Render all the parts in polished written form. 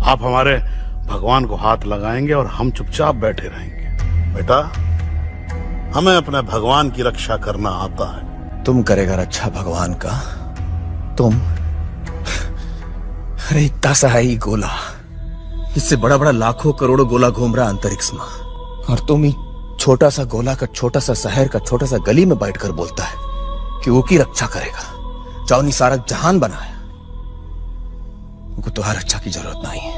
आप हमारे भगवान को हाथ लगाएंगे और हम चुपचाप बैठे रहेंगे। बेटा, हमें अपने भगवान की रक्षा करना आता है। तुम करेगा रक्षा भगवान का? तुम? अरे इतना सा है ही गोला, इससे बड़ा बड़ा लाखों करोड़ों गोला घूम रहा अंतरिक्ष में, और तुम ही छोटा सा गोला का छोटा सा शहर का छोटा सा गली में बैठकर बोलता है कि वो की रक्षा करेगा। चाहो सारा जहान बनाया, उनको तुम्हारी रक्षा की जरूरत नहीं है।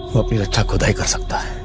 वो अपनी रक्षा खुद ही कर सकता है।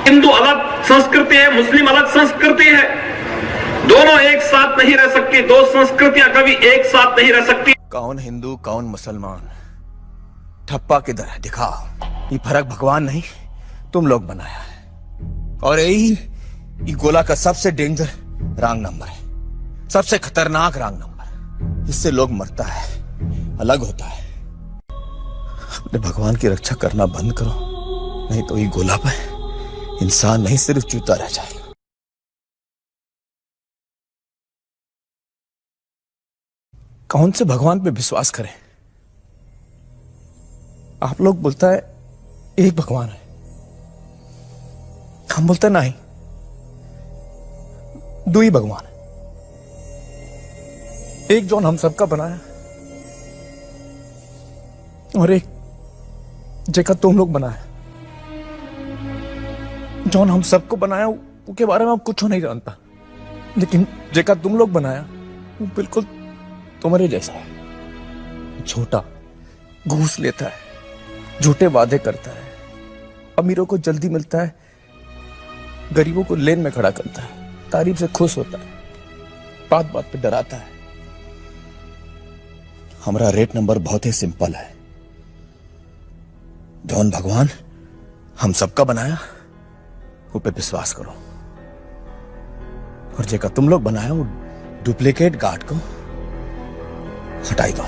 हिंदू अलग संस्कृति है, मुस्लिम अलग संस्कृति है। दोनों एक साथ नहीं रह सकती, दो संस्कृतियां कभी एक साथ नहीं रह सकती। कौन हिंदू कौन मुसलमान, ठप्पा किधर है दिखाओ। ये फर्क भगवान नहीं तुम लोग बनाया है। और यही गोला का सबसे डेंजर रॉन्ग नंबर है, सबसे खतरनाक रॉन्ग नंबर। इससे लोग मरता है, अलग होता है। अपने भगवान की रक्षा करना बंद करो, नहीं तो ये गोला पे इंसान नहीं सिर्फ चूता रह जाएगा। कौन से भगवान पे विश्वास करें? आप लोग बोलता है एक भगवान है, हम बोलते नहीं, दो ही भगवान है। एक जौन हम सबका बनाया और एक जेका तुम लोग बनाया। जौन हम सबको बनाया उसके बारे में आप कुछ नहीं जानता, लेकिन जेका तुम लोग बनाया वो बिल्कुल तुम्हारे जैसा है। छोटा, घूस लेता है, झूठे वादे करता है, अमीरों को जल्दी मिलता है, गरीबों को लेन में खड़ा करता है, तारीफ से खुश होता है, बात बात पे डराता है। हमारा रेट नंबर बहुत ही सिंपल है। जौन भगवान हम सबका बनाया वो पे विश्वास करो, और जेका तुम लोग बनाया वो डुप्लीकेट गार्ड को हटाई दो।